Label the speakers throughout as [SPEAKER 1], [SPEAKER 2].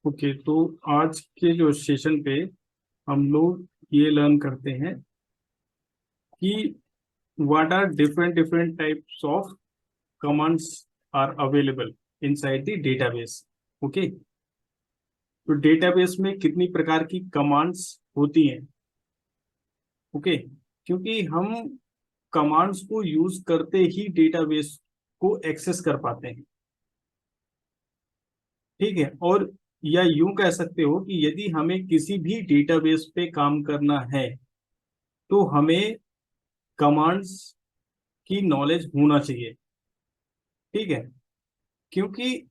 [SPEAKER 1] Okay, तो आज के जो सेशन पे हम लोग ये लर्न करते हैं कि what are different different types of commands are available inside the database. Okay, तो डेटाबेस में कितनी प्रकार की कमांड्स होती हैं। ओके, क्योंकि हम कमांड्स को यूज करते ही डेटाबेस को एक्सेस कर पाते हैं। ठीक है, और या यूं कह सकते हो कि यदि हमें किसी भी डेटाबेस पे काम करना है तो हमें कमांड्स की नॉलेज होना चाहिए। ठीक है, क्योंकि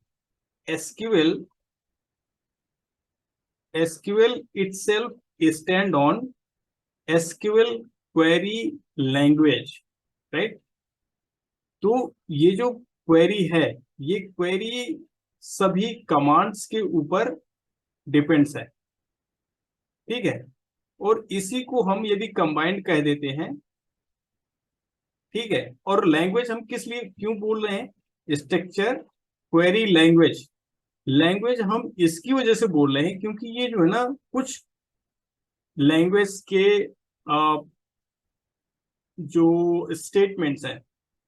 [SPEAKER 1] SQL SQL itself stand on SQL query language, right. तो ये जो क्वेरी है, ये क्वेरी सभी कमांड्स के ऊपर डिपेंड्स है। ठीक है, और इसी को हम यदि कंबाइंड कह देते हैं, ठीक है। और लैंग्वेज हम किस लिए क्यों बोल रहे हैं, स्ट्रक्चर क्वेरी लैंग्वेज। लैंग्वेज हम इसकी वजह से बोल रहे हैं क्योंकि ये जो है ना कुछ लैंग्वेज के जो स्टेटमेंट्स हैं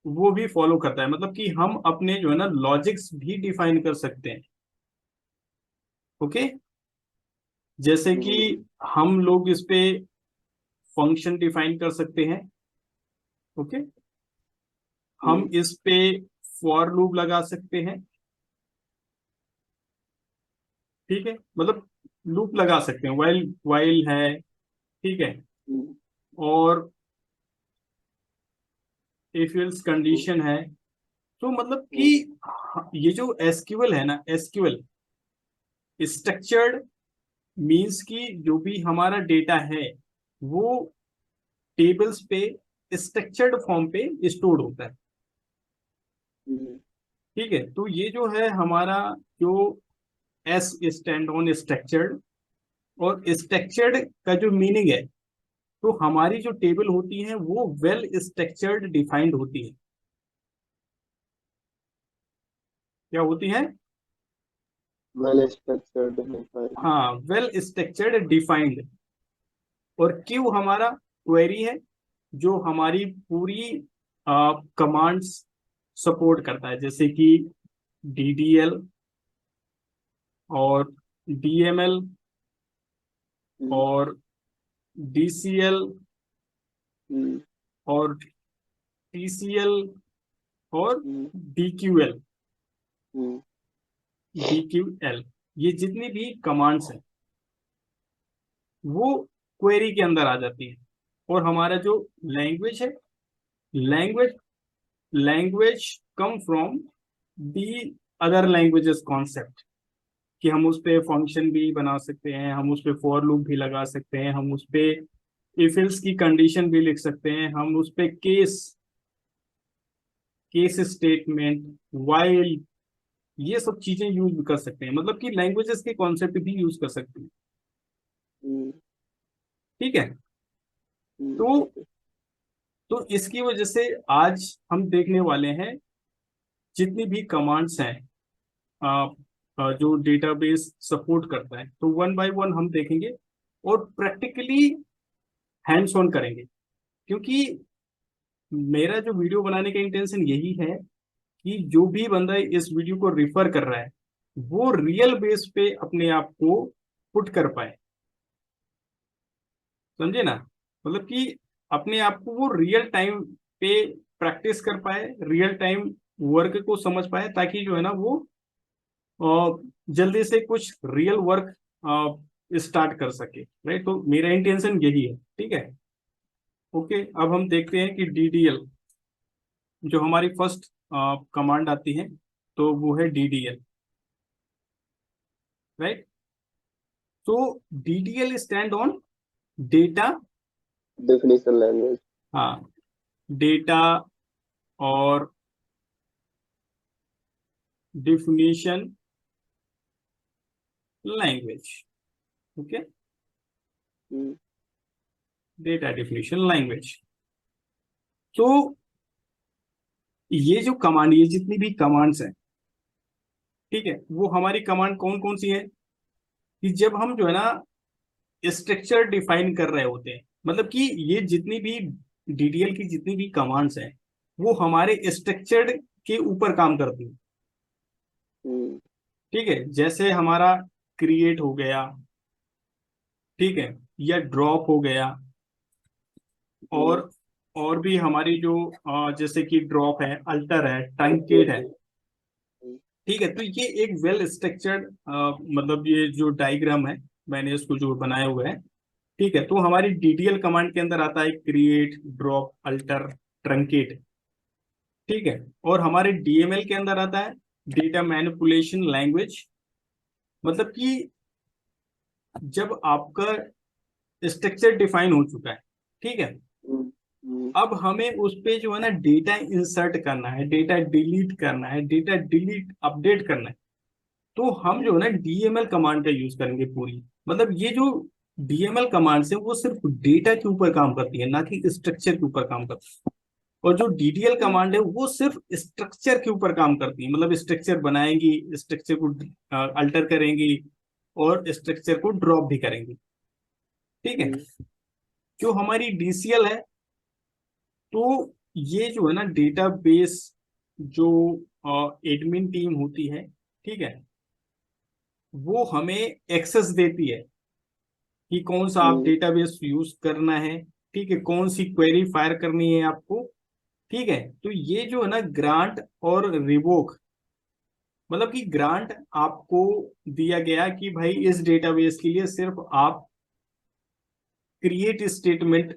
[SPEAKER 1] वो भी फॉलो करता है। मतलब कि हम अपने जो है ना लॉजिक्स भी डिफाइन कर सकते हैं। ओके, जैसे कि हम लोग इस पे फंक्शन डिफाइन कर सकते हैं। ओके, हम इस पे फॉर लूप लगा सकते हैं। ठीक है, मतलब लूप लगा सकते हैं, वाइल वाइल है। ठीक है, और इफ एल्स कंडीशन है। तो मतलब कि ये जो एसक्यूएल है ना, एसक्यूएल स्ट्रक्चर्ड मींस कि जो भी हमारा डेटा है वो टेबल्स पे स्ट्रक्चर्ड फॉर्म पे स्टोर्ड होता है। ठीक है, तो ये जो है हमारा जो एस स्टैंड ऑन स्ट्रक्चर्ड, और स्ट्रक्चर्ड का जो मीनिंग है, तो हमारी जो टेबल होती है वो वेल स्ट्रक्चर्ड डिफाइंड होती है। क्या होती है?
[SPEAKER 2] वेल स्ट्रक्चर्ड है।
[SPEAKER 1] हाँ, वेल स्ट्रक्चर्ड डिफाइंड। और क्यों हमारा क्वेरी है जो हमारी पूरी कमांड्स सपोर्ट करता है, जैसे कि डीडीएल और डीएमएल और डीसीएल और टीसीएल और डीक्यूएल। डीक्यूएल, ये जितनी भी कमांड्स हैं वो क्वेरी के अंदर आ जाती है। और हमारा जो लैंग्वेज है, language language come from the other languages concept, कि हम उस पे फंक्शन भी बना सकते हैं, हम उस पे फॉर लूप भी लगा सकते हैं, हम उस पे इफ एल्स की कंडीशन भी लिख सकते हैं, हम उस पे केस केस स्टेटमेंट, वाइल, ये सब चीजें यूज कर सकते हैं। मतलब कि लैंग्वेजेस के कॉन्सेप्ट भी यूज कर सकते हैं। ठीक है, तो इसकी वजह से आज हम देखने वाले हैं जितनी भी कमांड्स हैं जो डेटाबेस सपोर्ट करता है, तो वन बाय वन हम देखेंगे और प्रैक्टिकली हैंड्स ऑन करेंगे। क्योंकि मेरा जो वीडियो बनाने का इंटेंशन यही है कि जो भी बंदा इस वीडियो को रिफर कर रहा है वो रियल बेस पे अपने आप को पुट कर पाए। समझे ना, मतलब कि अपने आप को वो रियल टाइम पे प्रैक्टिस कर पाए, रियल टाइम वर्क को समझ पाए, ताकि जो है ना वो जल्दी से कुछ रियल वर्क स्टार्ट कर सके। राइट, तो मेरा इंटेंशन यही है। ठीक है, ओके, अब हम देखते हैं कि डीडीएल जो हमारी फर्स्ट कमांड आती है तो वो है डीडीएल, राइट। तो DDL stand on data,
[SPEAKER 2] definition language.
[SPEAKER 1] हाँ, डेटा और definition language. Okay, data definition language. तो ये जो कमांड, ये जितनी भी कमांड्स हैं, ठीक है, वो हमारी कमांड कौन कौन सी है? कि जब हम जो है ना स्ट्रक्चर डिफाइन कर रहे होते हैं, मतलब कि ये जितनी भी डीडीएल की जितनी भी कमांड्स हैं वो हमारे स्ट्रक्चर्ड के ऊपर काम करती हैं।
[SPEAKER 2] हम्म,
[SPEAKER 1] ठीक है, जैसे हमारा क्रिएट हो गया, ठीक है, या ड्रॉप हो गया,
[SPEAKER 2] हम्म,
[SPEAKER 1] और और भी हमारी जो जैसे कि ड्रॉप है, अल्टर है, ट्रंकेट है।
[SPEAKER 2] हम्म,
[SPEAKER 1] ठीक है, तो ये एक वेल स्ट्रक्चर्ड मतलब ये जो डायग्राम है मैंने इसको जो बनाया हुआ है, ठीक है, तो हमारी डीडीएल कमांड के अंदर आता है क्रिएट, ड्रॉप, अल्टर, ट्रंकेट। ठीक है, और हमारे डीएमएल के अंदर आता है डेटा मैनिपुलेशन लैंग्वेज। मतलब कि जब आपका स्ट्रक्चर डिफाइन हो चुका है, ठीक है,
[SPEAKER 2] हम्म, हम्म,
[SPEAKER 1] अब हमें उस पे जो है ना डेटा इंसर्ट करना है, डेटा डिलीट करना है, डेटा डिलीट अपडेट करना है, तो हम जो है ना डीएमएल कमांड का यूज करेंगे पूरी। मतलब ये जो डीएमएल कमांड है वो सिर्फ डेटा के ऊपर काम करती है, ना कि स्ट्रक्चर के ऊपर काम करती है। और जो डीडीएल
[SPEAKER 2] हम्म,
[SPEAKER 1] कमांड है वो सिर्फ स्ट्रक्चर के ऊपर काम करती है, मतलब स्ट्रक्चर बनाएंगी, स्ट्रक्चर को अल्टर करेंगी, और स्ट्रक्चर को ड्रॉप भी करेंगी। ठीक है,
[SPEAKER 2] हम्म,
[SPEAKER 1] जो हमारी डीसीएल है, तो ये जो है ना डेटाबेस जो एडमिन टीम होती है, ठीक है, वो हमें एक्सेस देती है कि कौन सा आप
[SPEAKER 2] हम्म,
[SPEAKER 1] डेटाबेस यूज करना है, ठीक है, कौन सी क्वेरी फायर करनी है आपको। ठीक है, तो ये जो है ना ग्रांट और रिवोक, मतलब कि ग्रांट आपको दिया गया कि भाई इस डेटाबेस के लिए सिर्फ आप क्रिएट स्टेटमेंट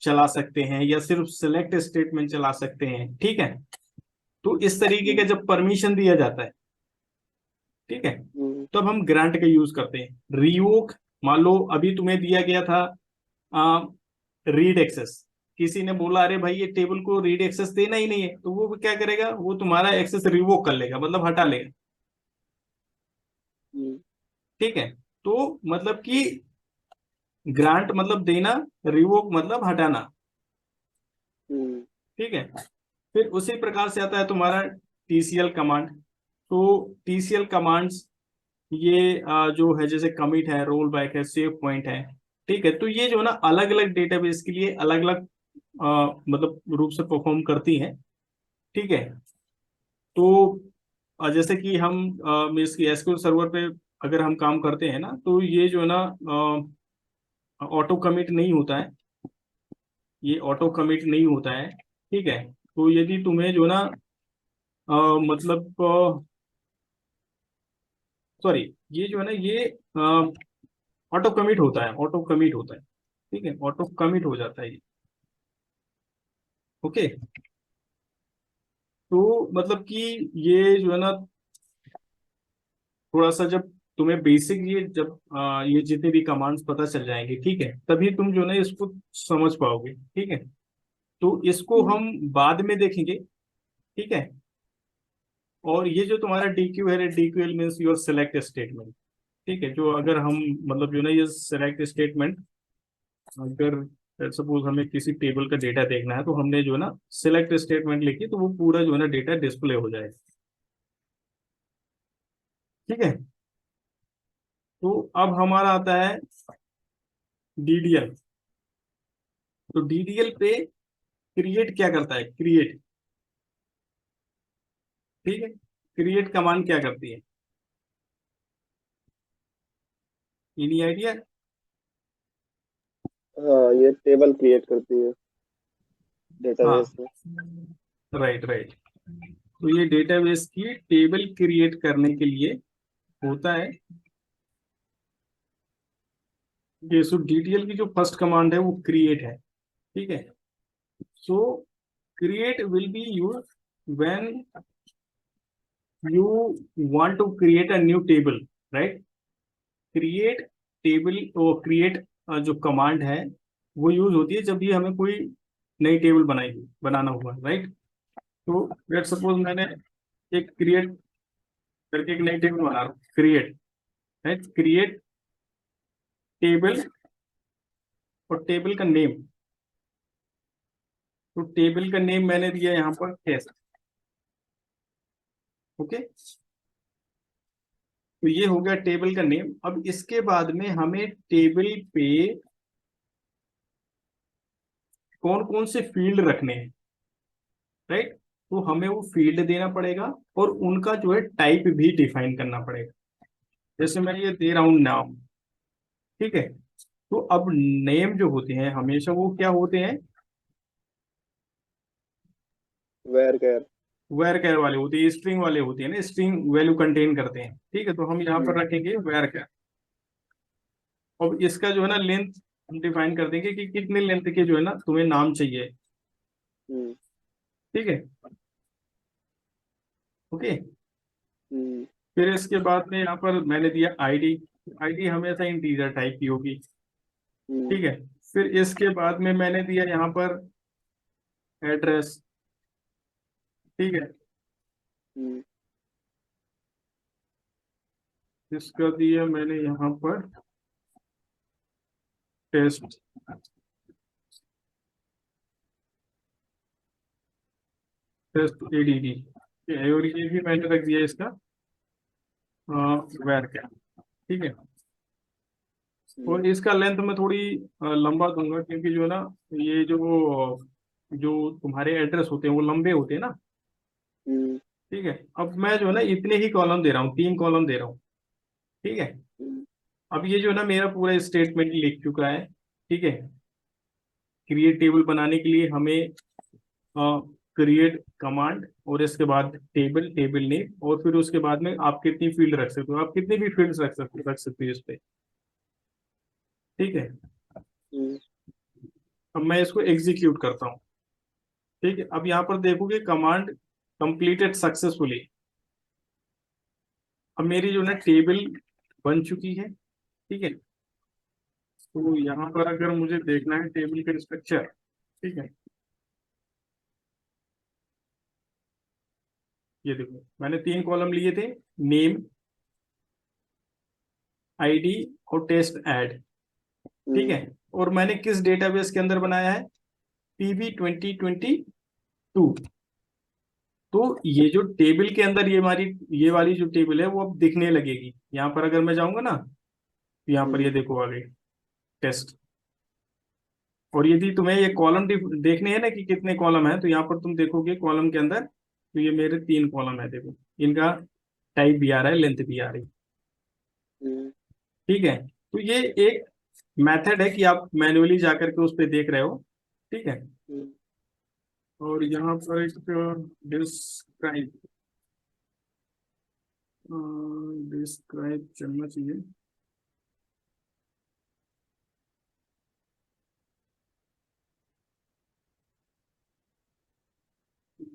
[SPEAKER 1] चला सकते हैं या सिर्फ सेलेक्ट स्टेटमेंट चला सकते हैं। ठीक है, तो इस तरीके का
[SPEAKER 2] हम्म,
[SPEAKER 1] जब परमिशन दिया जाता है, ठीक है,
[SPEAKER 2] हम्म,
[SPEAKER 1] तब हम ग्रांट का यूज करते हैं। रिवोक, मान लो अभी तुम्हें दिया गया था रीड एक्सेस, किसी ने बोला अरे भाई ये टेबल को रीड एक्सेस देना ही नहीं है, तो वो क्या करेगा, वो तुम्हारा एक्सेस रिवोक कर लेगा, मतलब हटा लेगा।
[SPEAKER 2] हम्म,
[SPEAKER 1] ठीक है, तो मतलब कि ग्रांट मतलब देना, रिवोक मतलब हटाना।
[SPEAKER 2] हम्म,
[SPEAKER 1] ठीक है, फिर उसी प्रकार से आता है तुम्हारा टीसीएल कमांड। तो टीसीएल कमांड्स ये जो है जैसे कमिट है, रोल बैक है, सेव पॉइंट है। ठीक है, तो ये जो है ना अलग अलग डेटाबेस के लिए अलग अलग मतलब रूप से परफॉर्म करती है। ठीक है, तो जैसे कि हम इसकी एसक्यूएल सर्वर पे अगर हम काम करते हैं ना, तो ये जो है ना ऑटो कमिट नहीं होता है, ये ऑटो कमिट नहीं होता है। ठीक है, तो यदि तुम्हें जो है ना मतलब सॉरी, ये जो है ना ये ऑटो कमिट होता है, ऑटो कमिट होता है। ठीक है, ऑटो कमिट हो जाता है ये। ओके, तो मतलब कि ये जो है ना थोड़ा सा जब तुम्हें बेसिक ये जब ये जितने भी कमांड्स पता चल जाएंगे, ठीक है, तभी तुम जो है ना इसको समझ पाओगे। ठीक है, तो इसको
[SPEAKER 2] हम्म,
[SPEAKER 1] हम बाद में देखेंगे। ठीक है, और ये जो तुम्हारा डीक्यू है, डीक्यूएल मीन्स योर सेलेक्ट स्टेटमेंट। ठीक है, जो अगर हम मतलब जो ना ये सेलेक्ट स्टेटमेंट, अगर सपोज हमें किसी टेबल का डेटा देखना है, तो हमने जो है ना सिलेक्ट स्टेटमेंट लिखी, तो वो पूरा जो है ना डेटा डिस्प्ले हो जाएगा। ठीक है, तो अब हमारा आता है डीडीएल। तो डीडीएल पे क्रिएट क्या करता है, क्रिएट। ठीक है, क्रिएट कमांड क्या करती है, एनी आइडिया।
[SPEAKER 2] हाँ, ये टेबल क्रिएट करती है
[SPEAKER 1] हाँ,
[SPEAKER 2] डेटाबेस में।
[SPEAKER 1] राइट राइट, तो ये डेटाबेस की टेबल क्रिएट करने के लिए होता है। ये सो डीडीएल की जो फर्स्ट कमांड है वो क्रिएट है। ठीक है, so create will be use when you want to create a new table, right. Create table और क्रिएट जो कमांड है वो यूज होती है जब भी हमें कोई नई टेबल बनाना हुआ, राइट। तो लेट सपोज मैंने एक क्रिएट करके एक नई टेबल बना रहा हूँ, क्रिएट, राइट, क्रिएट टेबल, और टेबल का नेम, तो टेबल का नेम मैंने दिया यहाँ पर टेस्ट। ओके, तो ये हो गया टेबल का नेम। अब इसके बाद में हमें टेबल पे कौन कौन से फील्ड रखने हैं, राइट। तो हमें वो फील्ड देना पड़ेगा और उनका जो है टाइप भी डिफाइन करना पड़ेगा। जैसे मैं ये दे रहा हूं नाम, ठीक है। तो अब नेम जो होते हैं हमेशा वो क्या होते हैं,
[SPEAKER 2] वेर कैर।
[SPEAKER 1] वेर कैर वाले होते हैं, स्ट्रिंग वाले होते हैं ना, स्ट्रिंग वैल्यू कंटेन करते हैं, ठीक है। तो हम यहाँ पर रखेंगे वेर कैर। अब इसका जो है ना लेंथ हम डिफाइन कर देंगे कि कितने लेंथ के जो है ना तुम्हें नाम चाहिए,
[SPEAKER 2] हम्म
[SPEAKER 1] ठीक है। ओके।
[SPEAKER 2] हम्म
[SPEAKER 1] फिर इसके बाद में यहाँ पर मैंने दिया आईडी। आईडी हमेशा इंटीजर टाइप की होगी,
[SPEAKER 2] हम्म
[SPEAKER 1] ठीक है। फिर इसके बाद में मैंने दिया यहाँ पर एड्रेस, ठीक है।
[SPEAKER 2] हम्म
[SPEAKER 1] इसका दिया मैंने यहाँ पर टेस्ट, टेस्ट एडीडी, और ये भी मैंने रख दिया इसका वेर क्या, ठीक है।
[SPEAKER 2] हम्म
[SPEAKER 1] और इसका लेंथ मैं थोड़ी लंबा दूंगा, क्योंकि जो है ना ये जो तुम्हारे एड्रेस होते हैं वो लंबे होते हैं ना,
[SPEAKER 2] हम्म
[SPEAKER 1] ठीक है। अब मैं जो है ना इतने ही कॉलम दे रहा हूँ, 3 कॉलम दे रहा हूँ, ठीक है।
[SPEAKER 2] हम्म
[SPEAKER 1] अब ये जो है ना मेरा पूरा स्टेटमेंट लिख चुका है, ठीक है। क्रिएट टेबल बनाने के लिए हमें क्रिएट कमांड और इसके बाद टेबल, टेबल नेम, और फिर उसके बाद में आप कितनी फील्ड रख सकते हो, आप कितनी भी फील्ड्स रख सकते हो इस पे, ठीक है।
[SPEAKER 2] हम्म
[SPEAKER 1] अब मैं इसको एग्जीक्यूट करता हूँ, ठीक है। अब यहाँ पर देखोगे कमांड कंप्लीटेड सक्सेसफुली। अब मेरी जो है ना टेबल बन चुकी है, ठीक है। तो यहाँ पर अगर मुझे देखना है टेबल का स्ट्रक्चर, ठीक है। ये देखो मैंने 3 कॉलम लिए थे, नेम, आईडी और टेस्ट ऐड, ठीक
[SPEAKER 2] हम्म
[SPEAKER 1] है। और मैंने किस डेटाबेस के अंदर बनाया है, PB 2022। तो ये जो टेबल के अंदर ये वाली जो टेबल है वो अब दिखने लगेगी। यहाँ पर अगर मैं जाऊंगा ना, तो यहाँ पर ये
[SPEAKER 2] हम्म
[SPEAKER 1] देखो आ गई टेस्ट। और यदि तुम्हें ये कॉलम देखने हैं ना कि कितने कॉलम है, तो यहाँ पर तुम देखोगे कॉलम के अंदर, तो ये मेरे 3 कॉलम है, देखो इनका टाइप भी आ रहा है, लेंथ भी आ रही है,
[SPEAKER 2] हम्म
[SPEAKER 1] ठीक है। तो ये एक मेथड है कि आप मैन्युअली जाकर के उस पर देख रहे हो, ठीक है।
[SPEAKER 2] हम्म
[SPEAKER 1] और यहाँ पर एक डिस्क्राइब, डिस्क्राइब चलना चाहिए।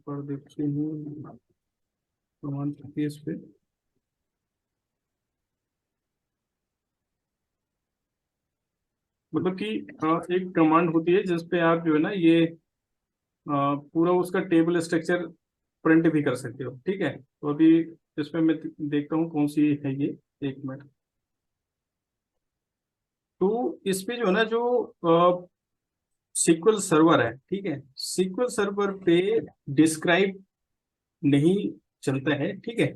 [SPEAKER 1] पर देखते हैं प्रमाण पत्र इस पे, मतलब कि एक कमांड होती है जिसपे आप जो है ना ये पूरा उसका टेबल स्ट्रक्चर प्रिंट भी कर सकते हो, ठीक है। तो अभी इसमें मैं देखता हूँ कौन सी है ये, 1 मिनट। तो इस पे जो है ना जो SQL सर्वर है, ठीक है, SQL सर्वर पे डिस्क्राइब नहीं चलता है, ठीक है।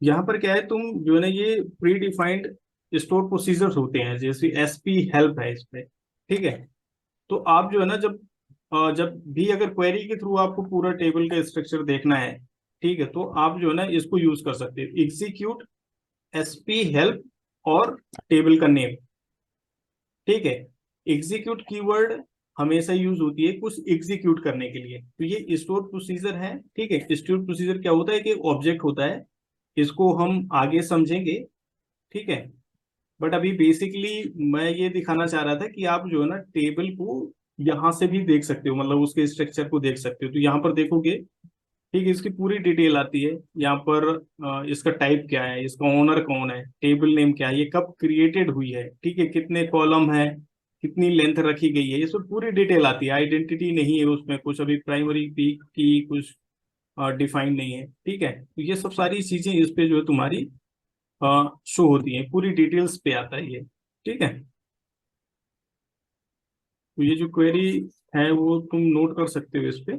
[SPEAKER 1] यहाँ पर क्या है, तुम जो है ना ये प्री डिफाइंड स्टोर प्रोसीजर्स होते हैं, जैसे SP हेल्प है इस पे, ठीक है। तो आप जो है ना जब भी अगर क्वेरी के थ्रू आपको पूरा टेबल का स्ट्रक्चर देखना है, ठीक है, तो आप जो है ना इसको यूज कर सकते हो, एग्जीक्यूट SP हेल्प और टेबल का नेम, ठीक है। एग्जीक्यूट कीवर्ड हमेशा यूज होती है कुछ एग्जीक्यूट करने के लिए। तो ये स्टोर प्रोसीजर है, ठीक है। स्टोर प्रोसीजर क्या होता है कि ऑब्जेक्ट होता है, इसको हम आगे समझेंगे, ठीक है। बट अभी बेसिकली मैं ये दिखाना चाह रहा था कि आप जो है ना टेबल को यहाँ से भी देख सकते हो, मतलब उसके स्ट्रक्चर को देख सकते हो। तो यहाँ पर देखोगे, ठीक है, इसकी पूरी डिटेल आती है यहाँ पर। इसका टाइप क्या है, इसका ओनर कौन है, टेबल नेम क्या है, ये कब क्रिएटेड हुई है, ठीक है, कितने कॉलम है, कितनी लेंथ रखी गई है, ये सब पूरी डिटेल आती है। आइडेंटिटी नहीं है उसमें कुछ, अभी प्राइमरी की कुछ डिफाइन नहीं है, ठीक है। तो ये सब सारी चीजें इस पे जो है तुम्हारी शो होती है, पूरी डिटेल्स पे आता है ये, ठीक है। तो ये जो क्वेरी है वो तुम नोट कर सकते हो इस पे,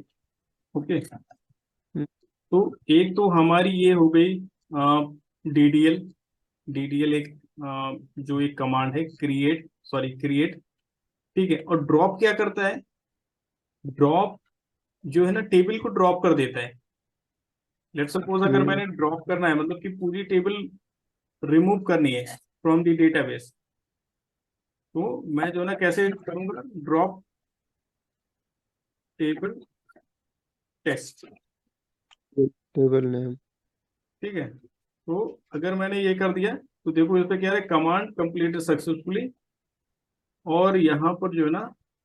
[SPEAKER 1] ओके। तो एक तो हमारी ये हो गई DDL, DDL एक जो एक कमांड है, क्रिएट, ठीक है। और ड्रॉप क्या करता है? ड्रॉप जो है ना, टेबल को ड्रॉप कर देता है। लेट्स सपोज अगर
[SPEAKER 2] हम्म
[SPEAKER 1] मैंने ड्रॉप करना है, मतलब कि पूरी टेबल रिमूव करनी है फ्रॉम द डेटाबेस, तो मैं जो है ना कैसे करूंगा? Drop table test,
[SPEAKER 2] table name.
[SPEAKER 1] ठीक है। तो अगर मैंने ये कर दिया, तो देखो इस पे क्या है, कमांड कंप्लीटेड सक्सेसफुली। और यहाँ पर जो है ना,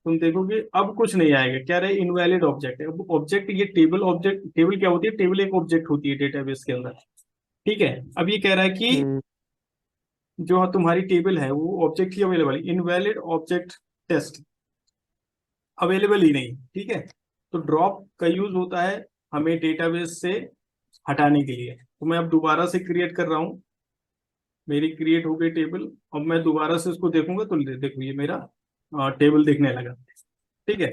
[SPEAKER 1] तुम देखोगे अब कुछ नहीं आएगा। क्या रहे? इनवैलिड ऑब्जेक्ट है। अब ऑब्जेक्ट, ये टेबल ऑब्जेक्ट, टेबल क्या होती है? टेबल एक ऑब्जेक्ट होती है डेटाबेस के अंदर, ठीक है। अब ये कह रहा है कि
[SPEAKER 2] हम्म
[SPEAKER 1] जो तुम्हारी टेबल है वो ऑब्जेक्ट ही अवेलेबल है, इनवैलिड ऑब्जेक्ट टेस्ट, अवेलेबल ही नहीं, ठीक है। तो ड्रॉप का यूज होता है हमें डेटाबेस से हटाने के लिए। तो मैं अब दोबारा से क्रिएट कर रहा हूँ, मेरी क्रिएट हो गई टेबल। अब मैं दोबारा से उसको देखूंगा तो देखो ये मेरा टेबल दिखने लगा, ठीक है।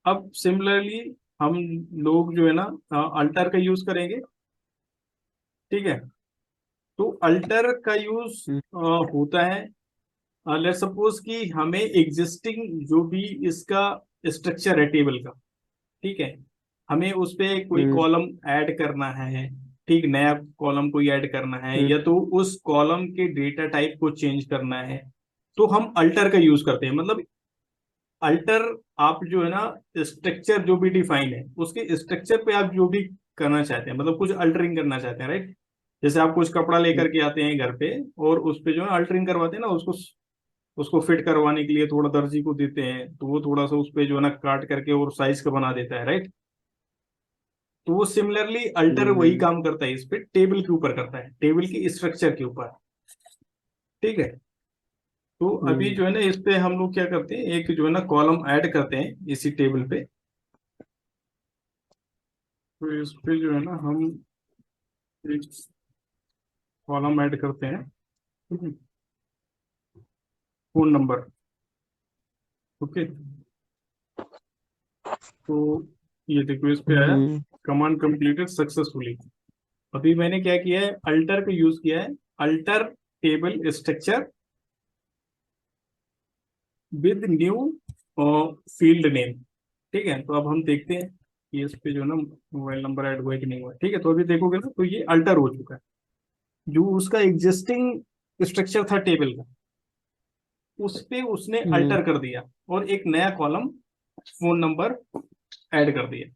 [SPEAKER 1] अब सिमिलरली हम लोग जो है ना अल्टर का यूज करेंगे, ठीक है। तो अल्टर का यूज
[SPEAKER 2] हम्म
[SPEAKER 1] होता है, लेट सपोज कि हमें एग्जिस्टिंग जो भी इसका स्ट्रक्चर है टेबल का, ठीक है, हमें उस पे कोई
[SPEAKER 2] हम्म
[SPEAKER 1] कॉलम ऐड करना है, ठीक, नया कॉलम कोई ऐड करना है,
[SPEAKER 2] हम्म
[SPEAKER 1] या तो उस कॉलम के डेटा टाइप को चेंज करना है, तो हम अल्टर का यूज करते हैं। मतलब अल्टर, आप जो है ना स्ट्रक्चर जो भी डिफाइन है उसके स्ट्रक्चर पे आप जो भी करना चाहते हैं, मतलब कुछ अल्टरिंग करना चाहते हैं, राइट। जैसे आप कुछ कपड़ा लेकर के आते हैं घर पे, और उस पे जो है अल्टरिंग करवाते हैं ना, उसको उसको फिट करवाने के लिए थोड़ा दर्जी को देते हैं, तो वो थोड़ा सा उस पे जो है ना काट करके और साइज का बना देता है, राइट। तो वो सिमिलरली अल्टर वही
[SPEAKER 2] हम्म
[SPEAKER 1] काम करता है, इस पे टेबल के ऊपर करता है, टेबल की स्ट्रक्चर के ऊपर, ठीक है। तो अभी
[SPEAKER 2] हम्म
[SPEAKER 1] जो है ना इस पे हम लोग क्या करते हैं, एक जो है ना कॉलम ऐड करते हैं इसी टेबल पे। तो इस पे जो है ना हम एक कॉलम ऐड करते हैं, फोन नंबर, ओके। तो ये देखो इस पे आया,
[SPEAKER 2] हम्म
[SPEAKER 1] कमांड कंप्लीटेड सक्सेसफुली। अभी मैंने क्या किया है? अल्टर का यूज किया है, alter table structure with new field name, ठीक है। तो अब हम देखते हैं कि इस पे जो है ना मोबाइल नंबर ऐड हुआ है कि नहीं हुआ है, ठीक है। तो अभी देखोगे ना तो ये अल्टर हो चुका है, जो उसका एग्जिस्टिंग स्ट्रक्चर था टेबल का, उस पे उसने
[SPEAKER 2] हम्म
[SPEAKER 1] अल्टर कर दिया और एक नया कॉलम फोन नंबर ऐड कर दिया,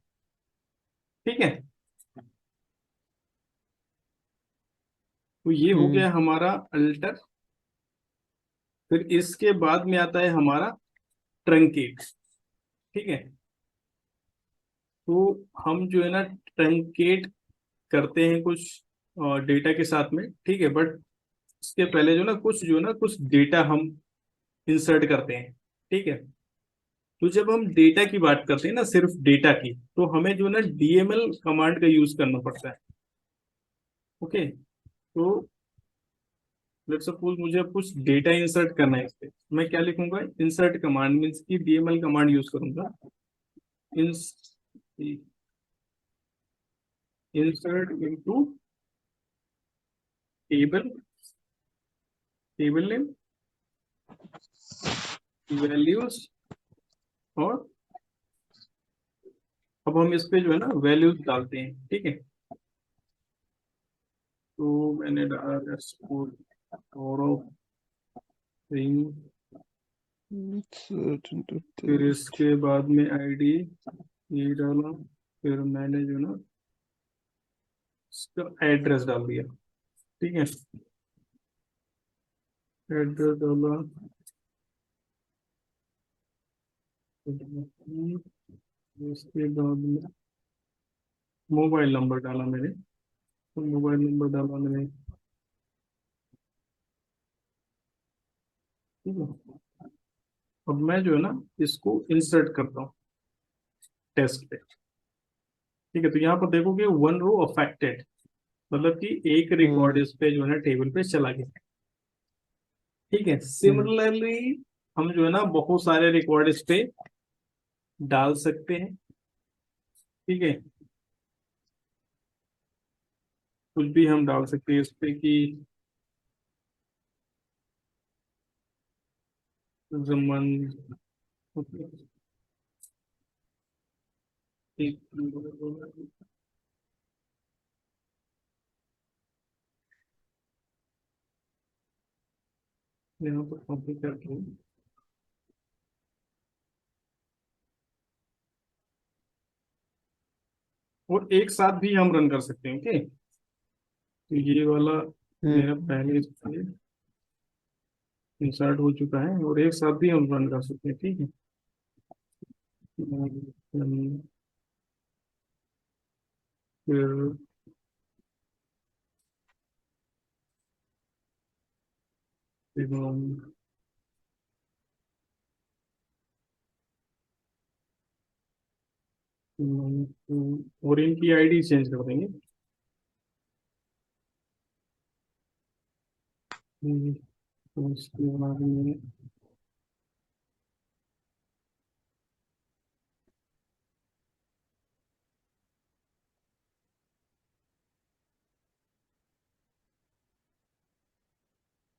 [SPEAKER 1] ठीक है। तो ये हो
[SPEAKER 2] हम्म
[SPEAKER 1] गया हमारा अल्टर। फिर इसके बाद में आता है हमारा ट्रंकेट, ठीक है। तो हम जो है ना ट्रंकेट करते हैं कुछ डेटा के साथ में, ठीक है। बट इसके पहले जो है ना कुछ डेटा हम इंसर्ट करते हैं, ठीक है। तो जब हम डेटा की बात करते हैं ना, सिर्फ डेटा की, तो हमें जो है ना DML कमांड का यूज करना पड़ता है, ओके। तो लेट्स सपोज मुझे अब कुछ डेटा इंसर्ट करना है इस पे, मैं क्या लिखूंगा? इंसर्ट कमांड मीन्स की DML कमांड यूज करूंगा। इंस insert into table, table name, values. और अब हम इस पे जो है ना वैल्यूज डालते हैं, ठीक है। तो मैंने डाला स्कूल और थिंग, फिर इसके बाद में ID ये डाला, फिर मैंने जो ना इसका एड्रेस डाल दिया, ठीक है। एड्रेस डाला, उसके बाद में मोबाइल नंबर डाला मैंने, तो मोबाइल नंबर डाला मैंने, ठीक है। अब मैं जो है ना इसको इंसर्ट करता हूँ टेस्ट पे, ठीक है। तो यहाँ पर देखोगे वन रो अफेक्टेड, मतलब कि एक रिकॉर्ड
[SPEAKER 2] हम्म
[SPEAKER 1] इस पे जो है ना टेबल पे चला गया, ठीक है।
[SPEAKER 2] हम्म
[SPEAKER 1] सिमिलरली हम जो है ना बहुत सारे रिकॉर्ड इस पे डाल सकते हैं, ठीक है। कुछ भी हम डाल सकते हैं इस पे कि जमन, ओके, एक, यहाँ पर कॉपी करके और एक साथ भी हम रन कर सकते हैं। ओके, तो ये वाला मेरा
[SPEAKER 2] हम्म
[SPEAKER 1] पहले से इंसर्ट हो चुका है और एक साथ भी हम रन कर सकते हैं। ठीक है, फिर फिर हम और इनकी आईडी चेंज कर देंगे। तो उसके बाद में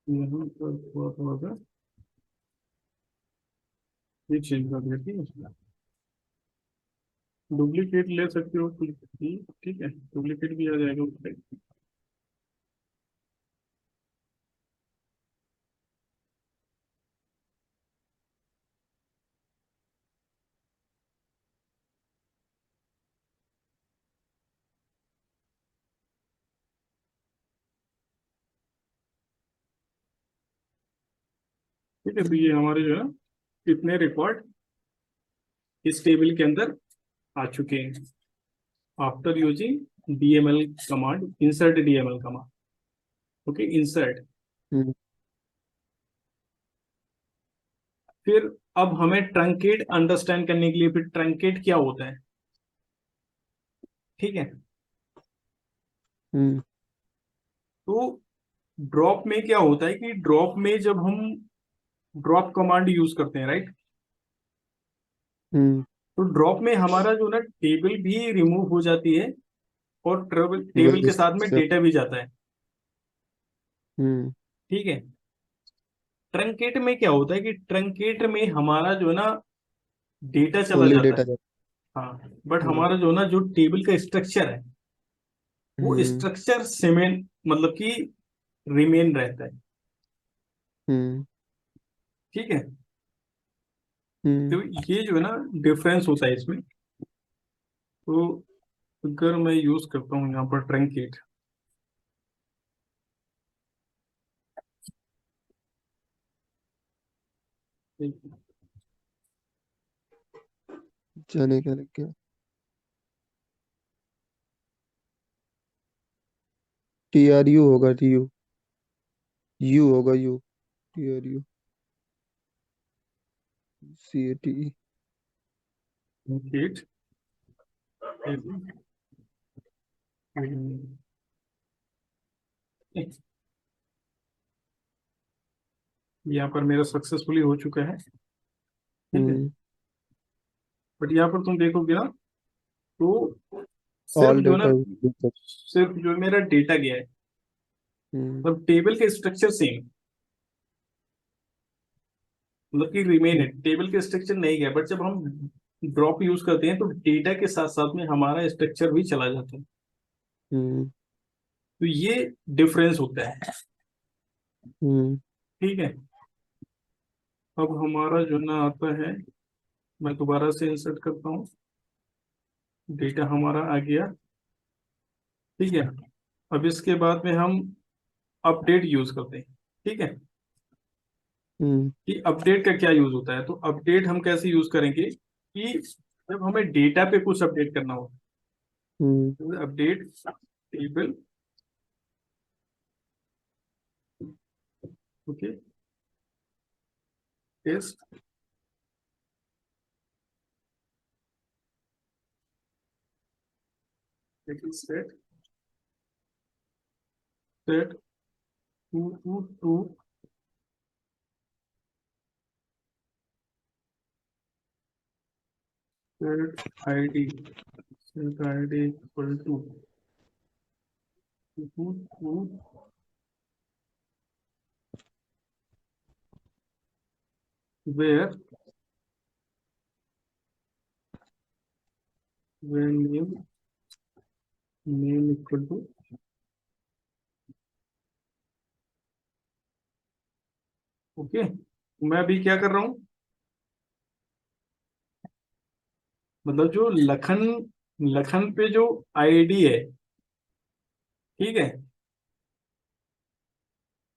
[SPEAKER 1] यहाँ पर थोड़ा थोड़ा सा ये चेंज कर दिया। ठीक है, डुप्लीकेट ले सकते हो कुछ भी, ठीक है, डुप्लीकेट भी आ जाएगा उस पर। ठीक है, तो ये हमारे जो है कितने रिकॉर्ड इस टेबल के अंदर आ चुके हैं after using DML command, insert DML command. Okay, insert.
[SPEAKER 2] Hmm
[SPEAKER 1] फिर अब हमें ट्रंकेट अंडरस्टैंड करने के लिए, फिर ट्रंकेट क्या होता है। ठीक है,
[SPEAKER 2] हम्म
[SPEAKER 1] तो ड्रॉप में क्या होता है कि ड्रॉप में जब हम ड्रॉप कमांड यूज करते हैं, राइट,
[SPEAKER 2] हम्म
[SPEAKER 1] तो ड्रॉप में हमारा जो ना टेबल भी रिमूव हो जाती है और टेबल टेबल
[SPEAKER 2] वही
[SPEAKER 1] के साथ में
[SPEAKER 2] structure,
[SPEAKER 1] डेटा भी जाता है।
[SPEAKER 2] हम्म
[SPEAKER 1] ठीक है, ट्रंकेट में क्या होता है कि ट्रंकेट में हमारा जो है ना डेटा चला
[SPEAKER 2] ओनली
[SPEAKER 1] जाता
[SPEAKER 2] डेटा
[SPEAKER 1] है।
[SPEAKER 2] जाता
[SPEAKER 1] हाँ, बट
[SPEAKER 2] हम्म
[SPEAKER 1] हमारा जो ना जो टेबल का स्ट्रक्चर है वो
[SPEAKER 2] हम्म
[SPEAKER 1] स्ट्रक्चर सेमेन, मतलब कि रिमेन रहता है।
[SPEAKER 2] हम्म
[SPEAKER 1] ठीक है,
[SPEAKER 2] हम्म
[SPEAKER 1] तो ये जो है ना डिफरेंस होता है इसमें। तो अगर मैं यूज करता हूँ यहाँ पर ट्रंकेट,
[SPEAKER 2] जाने क्या लग गया। TRU होगा, TU, यू होगा, यू, TRU, CATE।
[SPEAKER 1] ट्रंकेट, यहाँ पर मेरा सक्सेसफुली हो चुका है। ठीक है,
[SPEAKER 2] हम्म
[SPEAKER 1] बट यहाँ पर तुम देखोगे ना, तो सिर्फ
[SPEAKER 2] ऑल
[SPEAKER 1] जो है
[SPEAKER 2] डेटा।
[SPEAKER 1] ना, सिर्फ जो मेरा डेटा गया है,
[SPEAKER 2] हम्म
[SPEAKER 1] मतलब टेबल के स्ट्रक्चर सेम, मतलब कि रिमेन है, टेबल के स्ट्रक्चर नहीं गया, बट जब हम ड्रॉप यूज करते हैं तो डेटा के साथ साथ में हमारा स्ट्रक्चर भी चला जाता है।
[SPEAKER 2] हम्म
[SPEAKER 1] तो ये डिफरेंस होता है।
[SPEAKER 2] हम्म
[SPEAKER 1] ठीक है, अब हमारा जो ना आता है, मैं दोबारा से इंसर्ट करता हूँ, डेटा हमारा आ गया। ठीक है, अब इसके बाद में हम अपडेट यूज करते हैं। ठीक है,
[SPEAKER 2] हम्म
[SPEAKER 1] कि अपडेट का क्या यूज होता है, तो अपडेट हम कैसे यूज करेंगे कि जब हमें डेटा पे कुछ अपडेट करना हो,
[SPEAKER 2] हम्म
[SPEAKER 1] तो update table. Okay, test, set, set to two two, set ID, set ID equal to two two, where name equal to okay. मैं अभी क्या कर रहा हूं, मतलब जो लखन लखन पे जो आईडी है, ठीक है,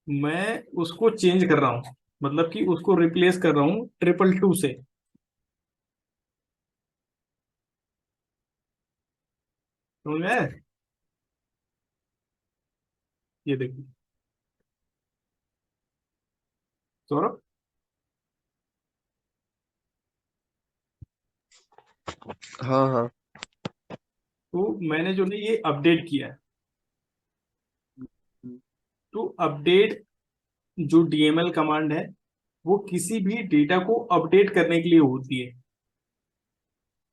[SPEAKER 1] मैं उसको चेंज कर रहा हूं, मतलब कि उसको रिप्लेस कर रहा हूं 222 से। समझ में आया? ये देखिए सौरभ,
[SPEAKER 2] हाँ हाँ।
[SPEAKER 1] तो मैंने जो है ये अपडेट किया है।
[SPEAKER 2] हम्म,
[SPEAKER 1] तो अपडेट जो डीएमएल कमांड है, वो किसी भी डेटा को अपडेट करने के लिए होती है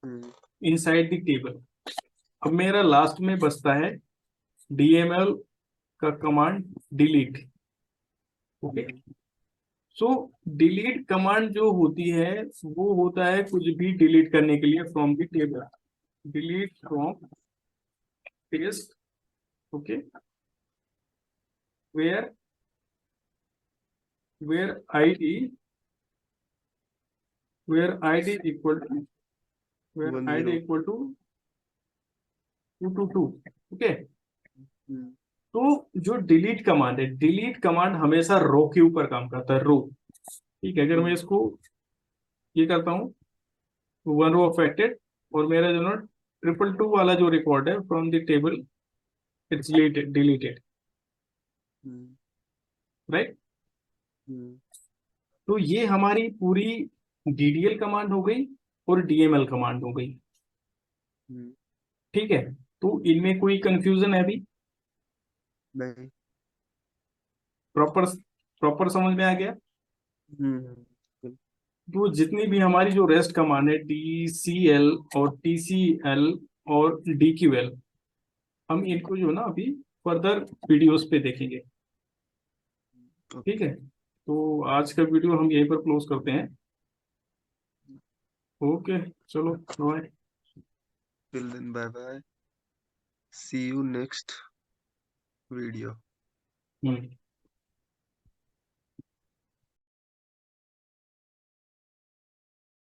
[SPEAKER 2] हम्म,
[SPEAKER 1] इनसाइड द टेबल। अब मेरा लास्ट में बचता है डीएमएल का कमांड डिलीट। ओके।
[SPEAKER 2] हम्म,
[SPEAKER 1] सो डिलीट कमांड जो होती है, वो होता है कुछ भी डिलीट करने के लिए from the table. Delete from test. Okay. Where where ID where ID equal to where
[SPEAKER 2] one
[SPEAKER 1] ID
[SPEAKER 2] zero
[SPEAKER 1] equal to 222। Okay.
[SPEAKER 2] Hmm,
[SPEAKER 1] तो जो डिलीट कमांड है, डिलीट कमांड हमेशा रो के ऊपर काम करता है, रो। ठीक है, अगर मैं
[SPEAKER 2] हम्म,
[SPEAKER 1] इसको ये करता हूँ, वन रो अफेक्टेड, और मेरा जो ना 222 वाला जो रिकॉर्ड है from the table, it's deleted,
[SPEAKER 2] hmm,
[SPEAKER 1] right.
[SPEAKER 2] Hmm,
[SPEAKER 1] तो ये हमारी पूरी डीडीएल कमांड हो गई और डीएमएल कमांड हो गई।
[SPEAKER 2] हम्म,
[SPEAKER 1] ठीक है, तो इनमें कोई कंफ्यूजन है अभी?
[SPEAKER 2] नहीं।
[SPEAKER 1] प्रॉपर प्रॉपर समझ में आ गया?
[SPEAKER 2] बिल्कुल।
[SPEAKER 1] तो जितनी भी हमारी जो रेस्ट कमांड है, डीसीएल और टीसीएल और डीक्यूएल, हम इनको जो है ना अभी फर्दर वीडियोस पे देखेंगे। ठीक
[SPEAKER 2] ओके।
[SPEAKER 1] है, तो आज का वीडियो हम यहीं पर क्लोज करते हैं। ओके, चलो bye.
[SPEAKER 2] Till then bye bye, see you next video.
[SPEAKER 1] Hmm.